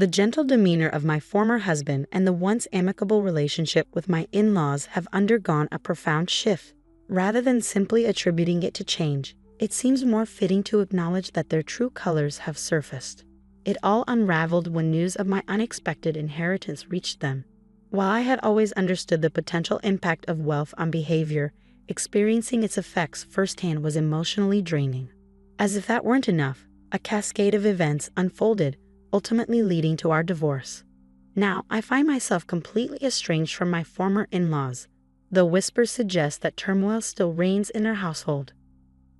The gentle demeanor of my former husband and the once amicable relationship with my in-laws have undergone a profound shift. Rather than simply attributing it to change, it seems more fitting to acknowledge that their true colors have surfaced. It all unraveled when news of my unexpected inheritance reached them. While I had always understood the potential impact of wealth on behavior, experiencing its effects firsthand was emotionally draining. As if that weren't enough, a cascade of events unfolded, ultimately leading to our divorce. Now, I find myself completely estranged from my former in-laws, though whispers suggest that turmoil still reigns in our household.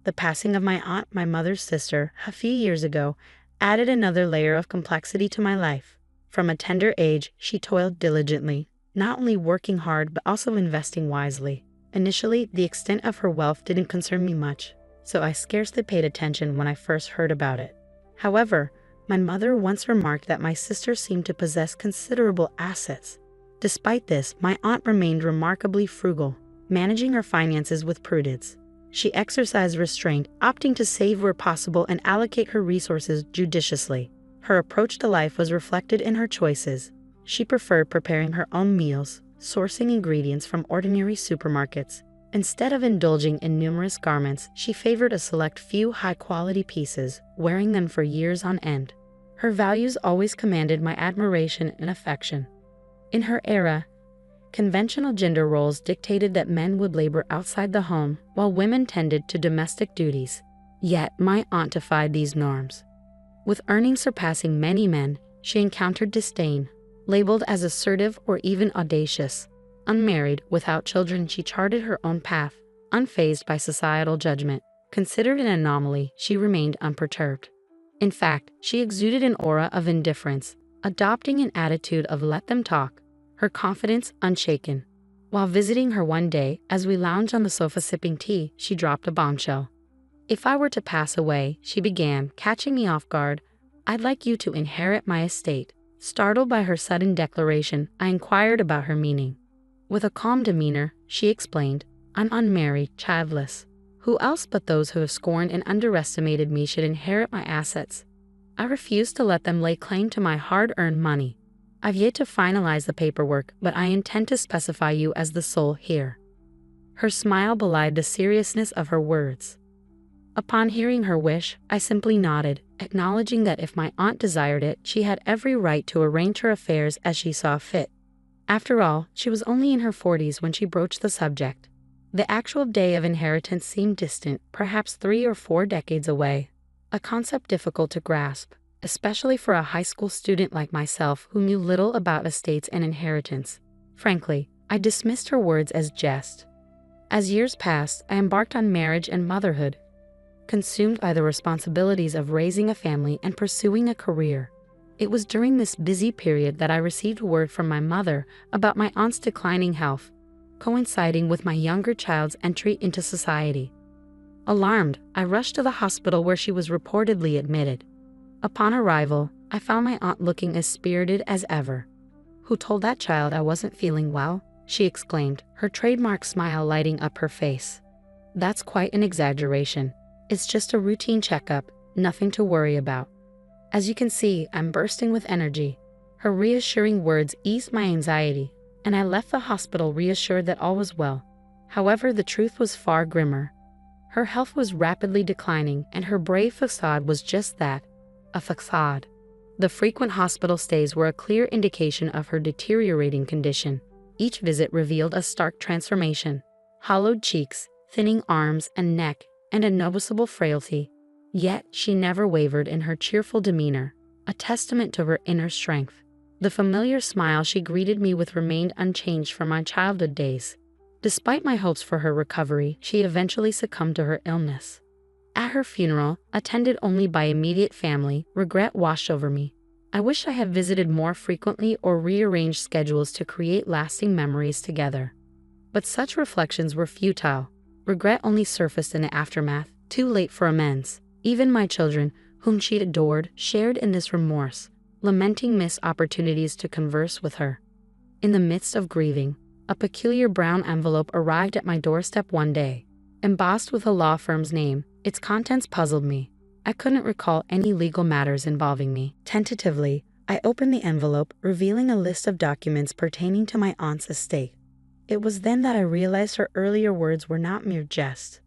The passing of my aunt, my mother's sister, a few years ago, added another layer of complexity to my life. From a tender age, she toiled diligently, not only working hard but also investing wisely. Initially, the extent of her wealth didn't concern me much, so I scarcely paid attention when I first heard about it. However, my mother once remarked that my sister seemed to possess considerable assets. Despite this, my aunt remained remarkably frugal, managing her finances with prudence. She exercised restraint, opting to save where possible and allocate her resources judiciously. Her approach to life was reflected in her choices. She preferred preparing her own meals, sourcing ingredients from ordinary supermarkets. Instead of indulging in numerous garments, she favored a select few high-quality pieces, wearing them for years on end. Her values always commanded my admiration and affection. In her era, conventional gender roles dictated that men would labor outside the home, while women tended to domestic duties. Yet, my aunt defied these norms. With earnings surpassing many men, she encountered disdain. Labeled as assertive or even audacious. Unmarried, without children, she charted her own path, unfazed by societal judgment. Considered an anomaly, she remained unperturbed. In fact, she exuded an aura of indifference, adopting an attitude of let them talk, her confidence unshaken. While visiting her one day, as we lounged on the sofa sipping tea, she dropped a bombshell. "If I were to pass away," she began, catching me off guard, "I'd like you to inherit my estate." Startled by her sudden declaration, I inquired about her meaning. With a calm demeanor, she explained, "I'm unmarried, childless. Who else but those who have scorned and underestimated me should inherit my assets? I refuse to let them lay claim to my hard-earned money. I've yet to finalize the paperwork, but I intend to specify you as the sole heir." Her smile belied the seriousness of her words. Upon hearing her wish, I simply nodded, acknowledging that if my aunt desired it, she had every right to arrange her affairs as she saw fit. After all, she was only in her 40s when she broached the subject. The actual day of inheritance seemed distant, perhaps 3 or 4 decades away, a concept difficult to grasp, especially for a high school student like myself who knew little about estates and inheritance. Frankly, I dismissed her words as jest. As years passed, I embarked on marriage and motherhood, consumed by the responsibilities of raising a family and pursuing a career. It was during this busy period that I received word from my mother about my aunt's declining health, coinciding with my younger child's entry into society. Alarmed, I rushed to the hospital where she was reportedly admitted. Upon arrival, I found my aunt looking as spirited as ever. "Who told that child I wasn't feeling well?" she exclaimed, her trademark smile lighting up her face. "That's quite an exaggeration. It's just a routine checkup, nothing to worry about." As you can see, I'm bursting with energy. Her reassuring words eased my anxiety, and I left the hospital reassured that all was well. However, the truth was far grimmer. Her health was rapidly declining, and her brave facade was just that, a facade. The frequent hospital stays were a clear indication of her deteriorating condition. Each visit revealed a stark transformation: hollowed cheeks, thinning arms and neck, and a noticeable frailty. Yet she never wavered in her cheerful demeanor, a testament to her inner strength. The familiar smile she greeted me with remained unchanged from my childhood days. Despite my hopes for her recovery, she eventually succumbed to her illness. At her funeral, attended only by immediate family, regret washed over me. I wish I had visited more frequently or rearranged schedules to create lasting memories together. But such reflections were futile. Regret only surfaced in the aftermath, too late for amends. Even my children, whom she adored, shared in this remorse, lamenting missed opportunities to converse with her. In the midst of grieving, a peculiar brown envelope arrived at my doorstep one day, embossed with a law firm's name. Its contents puzzled me. I couldn't recall any legal matters involving me. Tentatively, I opened the envelope, revealing a list of documents pertaining to my aunt's estate. It was then that I realized her earlier words were not mere jest.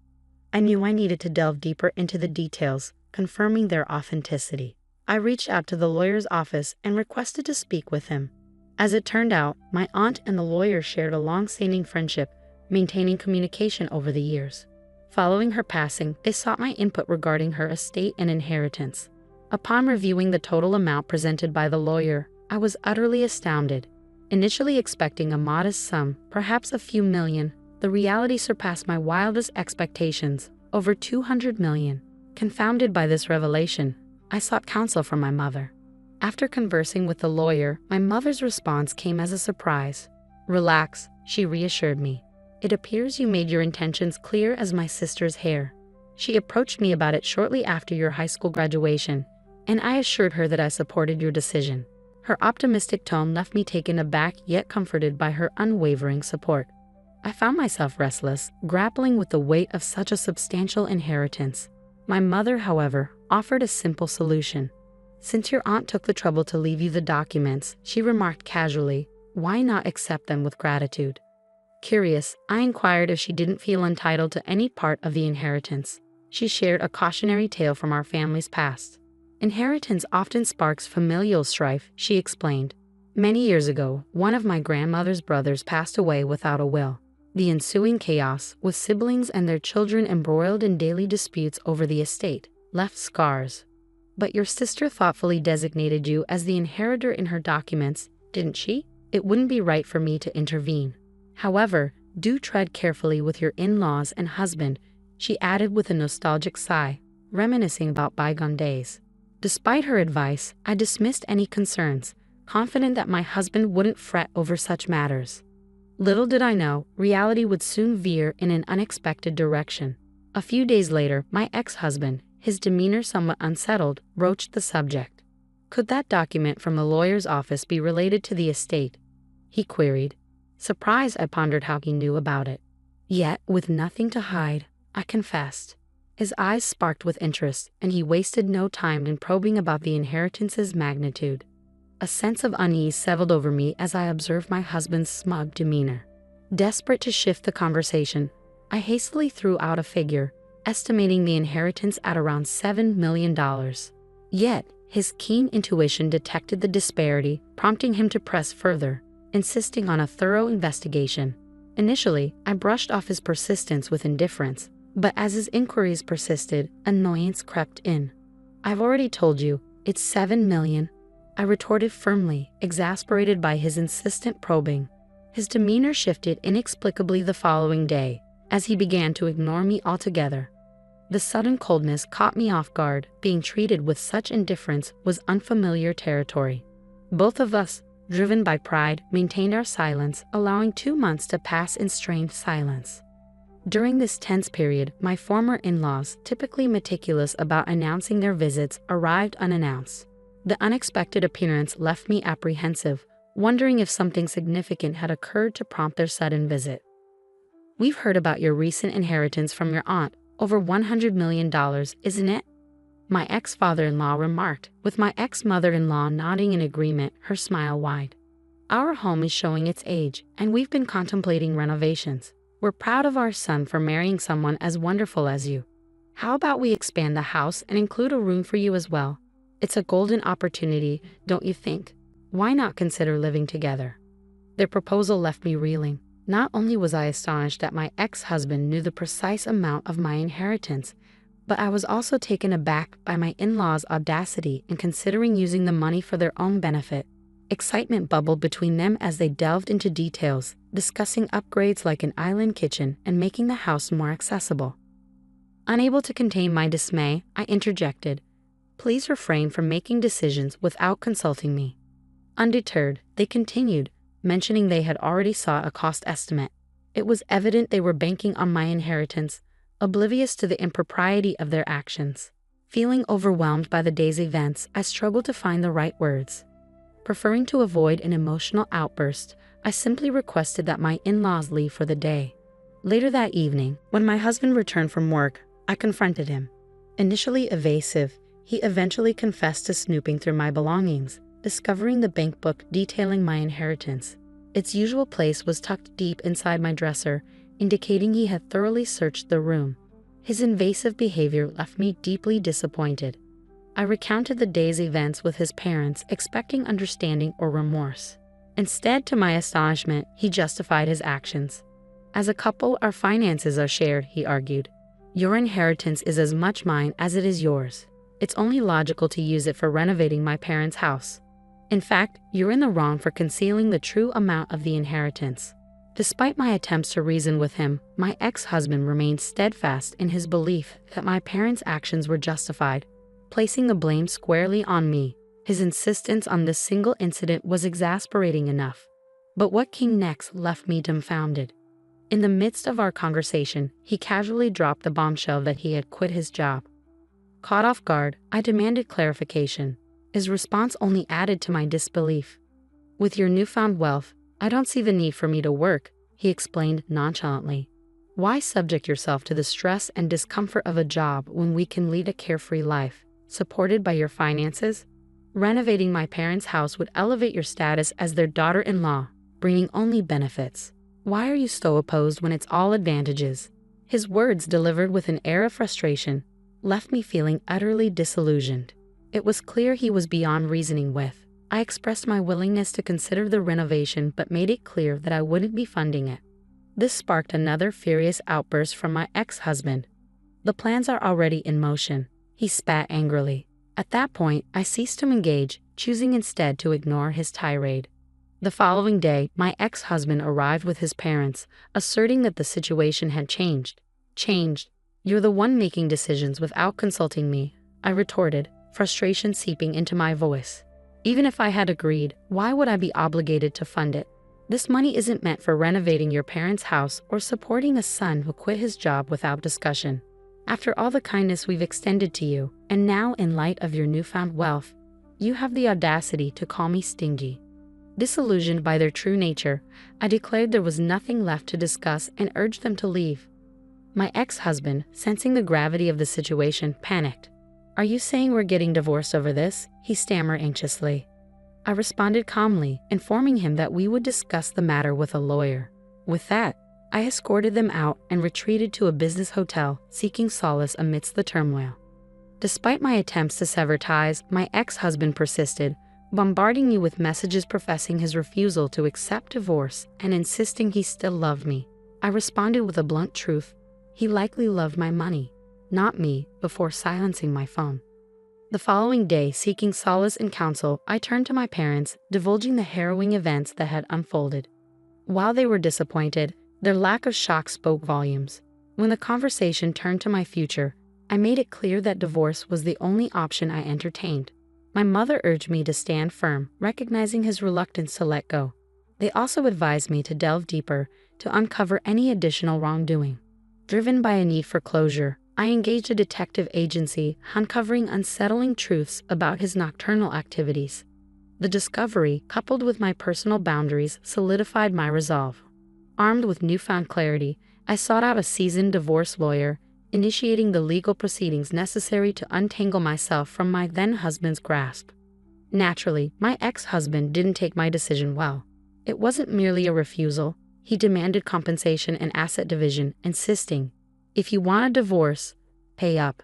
I knew I needed to delve deeper into the details, confirming their authenticity. I reached out to the lawyer's office and requested to speak with him. As it turned out, my aunt and the lawyer shared a long-standing friendship, maintaining communication over the years. Following her passing, they sought my input regarding her estate and inheritance. Upon reviewing the total amount presented by the lawyer, I was utterly astounded. Initially expecting a modest sum, perhaps a few million, the reality surpassed my wildest expectations, over 200 million. Confounded by this revelation, I sought counsel from my mother. After conversing with the lawyer, my mother's response came as a surprise. "Relax," she reassured me. "It appears you made your intentions clear as my sister's hair. She approached me about it shortly after your high school graduation, and I assured her that I supported your decision." Her optimistic tone left me taken aback yet comforted by her unwavering support. I found myself restless, grappling with the weight of such a substantial inheritance. My mother, however, offered a simple solution. "Since your aunt took the trouble to leave you the documents," she remarked casually, "why not accept them with gratitude?" Curious, I inquired if she didn't feel entitled to any part of the inheritance. She shared a cautionary tale from our family's past. "Inheritance often sparks familial strife," she explained. "Many years ago, one of my grandmother's brothers passed away without a will. The ensuing chaos, with siblings and their children embroiled in daily disputes over the estate, left scars. But your sister thoughtfully designated you as the inheritor in her documents, didn't she? It wouldn't be right for me to intervene. However, do tread carefully with your in-laws and husband," she added with a nostalgic sigh, reminiscing about bygone days. Despite her advice, I dismissed any concerns, confident that my husband wouldn't fret over such matters. Little did I know, reality would soon veer in an unexpected direction. A few days later, my ex-husband, his demeanor somewhat unsettled, broached the subject. "Could that document from the lawyer's office be related to the estate?" he queried. Surprised, I pondered how he knew about it. Yet, with nothing to hide, I confessed. His eyes sparked with interest, and he wasted no time in probing about the inheritance's magnitude. A sense of unease settled over me as I observed my husband's smug demeanor. Desperate to shift the conversation, I hastily threw out a figure, estimating the inheritance at around $7 million. Yet, his keen intuition detected the disparity, prompting him to press further, insisting on a thorough investigation. Initially, I brushed off his persistence with indifference, but as his inquiries persisted, annoyance crept in. "I've already told you, it's $7 million, I retorted firmly, exasperated by his insistent probing. His demeanor shifted inexplicably the following day, as he began to ignore me altogether. The sudden coldness caught me off guard. Being treated with such indifference was unfamiliar territory. Both of us, driven by pride, maintained our silence, allowing 2 months to pass in strained silence. During this tense period, my former in-laws, typically meticulous about announcing their visits, arrived unannounced. The unexpected appearance left me apprehensive, wondering if something significant had occurred to prompt their sudden visit. "We've heard about your recent inheritance from your aunt, over $100 million, isn't it?" my ex-father-in-law remarked, with my ex-mother-in-law nodding in agreement, her smile wide. "Our home is showing its age, and we've been contemplating renovations. We're proud of our son for marrying someone as wonderful as you. How about we expand the house and include a room for you as well? It's a golden opportunity, don't you think? Why not consider living together?" Their proposal left me reeling. Not only was I astonished that my ex-husband knew the precise amount of my inheritance, but I was also taken aback by my in-laws' audacity in considering using the money for their own benefit. Excitement bubbled between them as they delved into details, discussing upgrades like an island kitchen and making the house more accessible. Unable to contain my dismay, I interjected, "Please refrain from making decisions without consulting me." Undeterred, they continued, mentioning they had already sought a cost estimate. It was evident they were banking on my inheritance, oblivious to the impropriety of their actions. Feeling overwhelmed by the day's events, I struggled to find the right words. Preferring to avoid an emotional outburst, I simply requested that my in-laws leave for the day. Later that evening, when my husband returned from work, I confronted him. Initially evasive, he eventually confessed to snooping through my belongings, discovering the bank book detailing my inheritance. Its usual place was tucked deep inside my dresser, indicating he had thoroughly searched the room. His invasive behavior left me deeply disappointed. I recounted the day's events with his parents, expecting understanding or remorse. Instead, to my astonishment, he justified his actions. As a couple, our finances are shared, he argued. Your inheritance is as much mine as it is yours. It's only logical to use it for renovating my parents' house. In fact, you're in the wrong for concealing the true amount of the inheritance. Despite my attempts to reason with him, my ex-husband remained steadfast in his belief that my parents' actions were justified, placing the blame squarely on me. His insistence on this single incident was exasperating enough. But what came next left me dumbfounded. In the midst of our conversation, he casually dropped the bombshell that he had quit his job. Caught off guard, I demanded clarification. His response only added to my disbelief. With your newfound wealth, I don't see the need for me to work, he explained nonchalantly. Why subject yourself to the stress and discomfort of a job when we can lead a carefree life, supported by your finances? Renovating my parents' house would elevate your status as their daughter-in-law, bringing only benefits. Why are you so opposed when it's all advantages? His words, delivered with an air of frustration, left me feeling utterly disillusioned. It was clear he was beyond reasoning with. I expressed my willingness to consider the renovation but made it clear that I wouldn't be funding it. This sparked another furious outburst from my ex-husband. The plans are already in motion, he spat angrily. At that point, I ceased to engage, choosing instead to ignore his tirade. The following day, my ex-husband arrived with his parents, asserting that the situation had changed. Changed? You're the one making decisions without consulting me, I retorted, frustration seeping into my voice. Even if I had agreed, why would I be obligated to fund it? This money isn't meant for renovating your parents' house or supporting a son who quit his job without discussion. After all the kindness we've extended to you, and now in light of your newfound wealth, you have the audacity to call me stingy. Disillusioned by their true nature, I declared there was nothing left to discuss and urged them to leave. My ex-husband, sensing the gravity of the situation, panicked. Are you saying we're getting divorced over this? He stammered anxiously. I responded calmly, informing him that we would discuss the matter with a lawyer. With that, I escorted them out and retreated to a business hotel, seeking solace amidst the turmoil. Despite my attempts to sever ties, my ex-husband persisted, bombarding me with messages professing his refusal to accept divorce and insisting he still loved me. I responded with a blunt truth. He likely loved my money, not me, before silencing my phone. The following day, seeking solace and counsel, I turned to my parents, divulging the harrowing events that had unfolded. While they were disappointed, their lack of shock spoke volumes. When the conversation turned to my future, I made it clear that divorce was the only option I entertained. My mother urged me to stand firm, recognizing his reluctance to let go. They also advised me to delve deeper, to uncover any additional wrongdoing. Driven by a need for closure, I engaged a detective agency, uncovering unsettling truths about his nocturnal activities. The discovery, coupled with my personal boundaries, solidified my resolve. Armed with newfound clarity, I sought out a seasoned divorce lawyer, initiating the legal proceedings necessary to untangle myself from my then-husband's grasp. Naturally, my ex-husband didn't take my decision well. It wasn't merely a refusal. He demanded compensation and asset division, insisting, if you want a divorce, pay up.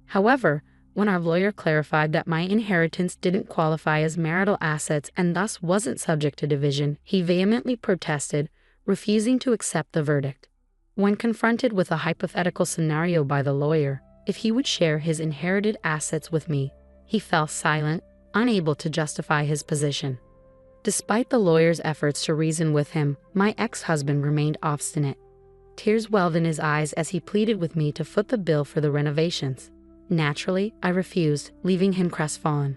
However, when our lawyer clarified that my inheritance didn't qualify as marital assets and thus wasn't subject to division, he vehemently protested, refusing to accept the verdict. When confronted with a hypothetical scenario by the lawyer, if he would share his inherited assets with me, he fell silent, unable to justify his position. Despite the lawyer's efforts to reason with him, my ex-husband remained obstinate. Tears welled in his eyes as he pleaded with me to foot the bill for the renovations. Naturally, I refused, leaving him crestfallen.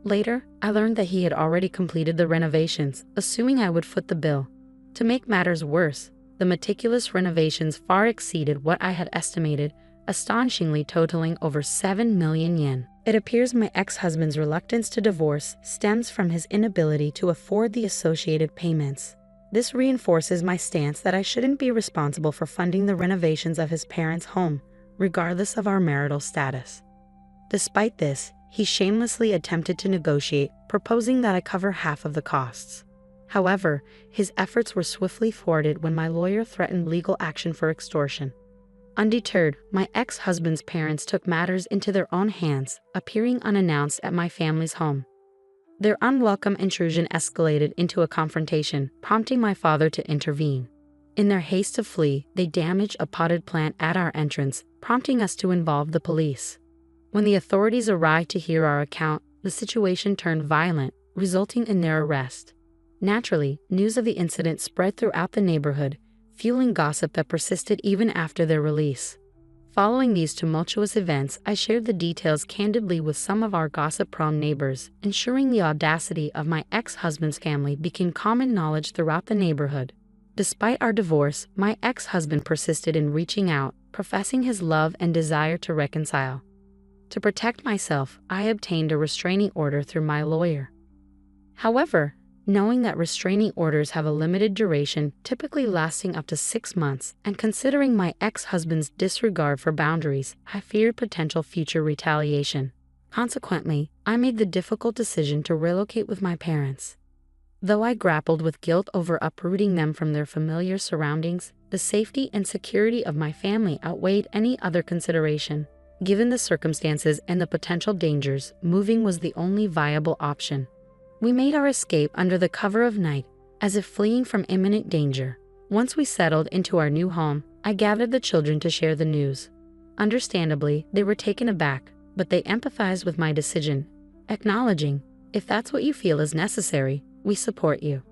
Later, I learned that he had already completed the renovations, assuming I would foot the bill. To make matters worse, the meticulous renovations far exceeded what I had estimated, astonishingly totaling over 7 million yen. It appears my ex-husband's reluctance to divorce stems from his inability to afford the associated payments. This reinforces my stance that I shouldn't be responsible for funding the renovations of his parents' home, regardless of our marital status. Despite this, he shamelessly attempted to negotiate, proposing that I cover half of the costs. However, his efforts were swiftly thwarted when my lawyer threatened legal action for extortion. Undeterred, my ex-husband's parents took matters into their own hands, appearing unannounced at my family's home. Their unwelcome intrusion escalated into a confrontation, prompting my father to intervene. In their haste to flee, they damaged a potted plant at our entrance, prompting us to involve the police. When the authorities arrived to hear our account, the situation turned violent, resulting in their arrest. Naturally, news of the incident spread throughout the neighborhood, fueling gossip that persisted even after their release. Following these tumultuous events, I shared the details candidly with some of our gossip-prone neighbors, ensuring the audacity of my ex-husband's family became common knowledge throughout the neighborhood. Despite our divorce, my ex-husband persisted in reaching out, professing his love and desire to reconcile. To protect myself, I obtained a restraining order through my lawyer. However, knowing that restraining orders have a limited duration, typically lasting up to 6 months, and considering my ex-husband's disregard for boundaries, I feared potential future retaliation. Consequently, I made the difficult decision to relocate with my parents. Though I grappled with guilt over uprooting them from their familiar surroundings, the safety and security of my family outweighed any other consideration. Given the circumstances and the potential dangers, moving was the only viable option. We made our escape under the cover of night, as if fleeing from imminent danger. Once we settled into our new home, I gathered the children to share the news. Understandably, they were taken aback, but they empathized with my decision, acknowledging, "If that's what you feel is necessary, we support you."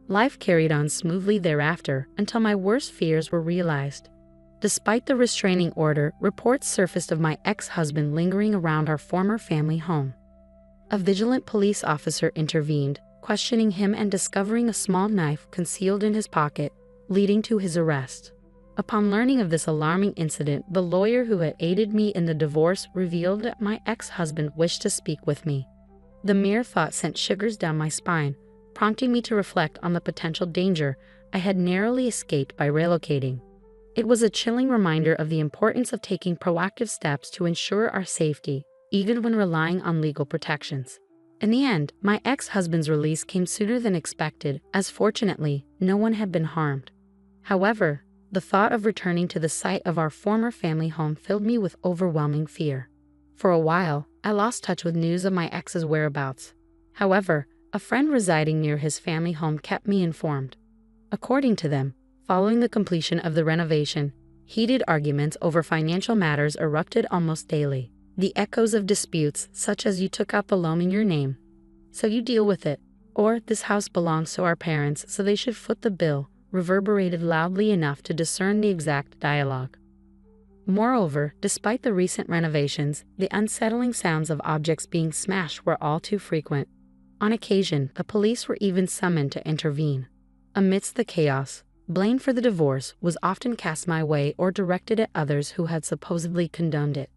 Life carried on smoothly thereafter until my worst fears were realized. Despite the restraining order, reports surfaced of my ex-husband lingering around our former family home. A vigilant police officer intervened, questioning him and discovering a small knife concealed in his pocket, leading to his arrest. Upon learning of this alarming incident, the lawyer who had aided me in the divorce revealed that my ex-husband wished to speak with me. The mere thought sent shivers down my spine, prompting me to reflect on the potential danger I had narrowly escaped by relocating. It was a chilling reminder of the importance of taking proactive steps to ensure our safety, even when relying on legal protections. In the end, my ex-husband's release came sooner than expected, as fortunately, no one had been harmed. However, the thought of returning to the site of our former family home filled me with overwhelming fear. For a while, I lost touch with news of my ex's whereabouts. However, a friend residing near his family home kept me informed. According to them, following the completion of the renovation, heated arguments over financial matters erupted almost daily. The echoes of disputes such as "you took out the loan in your name, so you deal with it," or "this house belongs to our parents, so they should foot the bill," reverberated loudly enough to discern the exact dialogue. Moreover, despite the recent renovations, the unsettling sounds of objects being smashed were all too frequent. On occasion, the police were even summoned to intervene. Amidst the chaos, blame for the divorce was often cast my way or directed at others who had supposedly condoned it.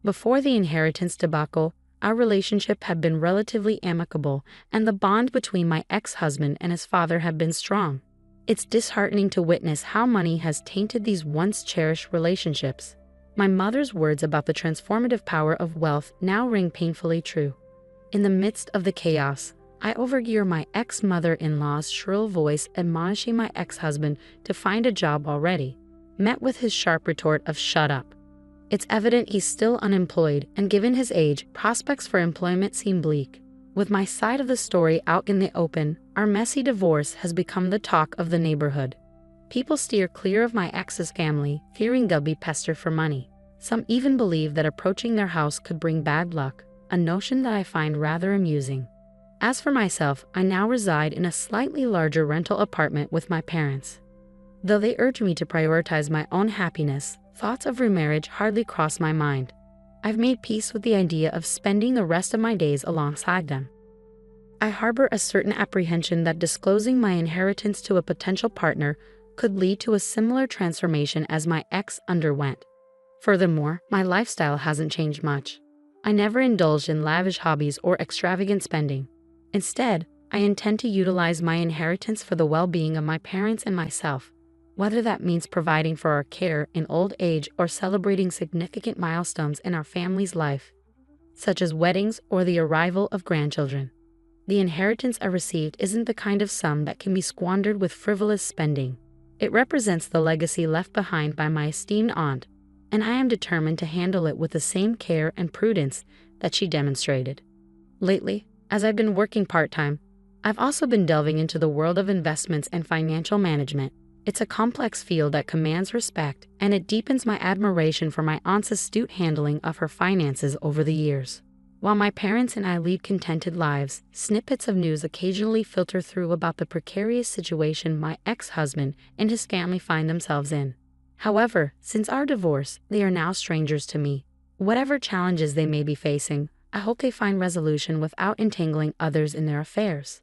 Before the inheritance debacle, our relationship had been relatively amicable, and the bond between my ex-husband and his father had been strong. It's disheartening to witness how money has tainted these once cherished relationships. My mother's words about the transformative power of wealth now ring painfully true. In the midst of the chaos, I overhear my ex-mother-in-law's shrill voice admonishing my ex-husband to find a job already, met with his sharp retort of "shut up." It's evident he's still unemployed, and given his age, prospects for employment seem bleak. With my side of the story out in the open, our messy divorce has become the talk of the neighborhood. People steer clear of my ex's family, fearing they'll be pestered for money. Some even believe that approaching their house could bring bad luck, a notion that I find rather amusing. As for myself, I now reside in a slightly larger rental apartment with my parents. Though they urge me to prioritize my own happiness, thoughts of remarriage hardly cross my mind. I've made peace with the idea of spending the rest of my days alongside them. I harbor a certain apprehension that disclosing my inheritance to a potential partner could lead to a similar transformation as my ex underwent. Furthermore, my lifestyle hasn't changed much. I never indulged in lavish hobbies or extravagant spending. Instead, I intend to utilize my inheritance for the well-being of my parents and myself, whether that means providing for our care in old age or celebrating significant milestones in our family's life. such as weddings or the arrival of grandchildren. The inheritance I received isn't the kind of sum that can be squandered with frivolous spending. It represents the legacy left behind by my esteemed aunt, and I am determined to handle it with the same care and prudence that she demonstrated. Lately, as I've been working part-time, I've also been delving into the world of investments and financial management. It's a complex field that commands respect, and it deepens my admiration for my aunt's astute handling of her finances over the years. While my parents and I lead contented lives, snippets of news occasionally filter through about the precarious situation my ex-husband and his family find themselves in. However, since our divorce, they are now strangers to me. Whatever challenges they may be facing, I hope they find resolution without entangling others in their affairs.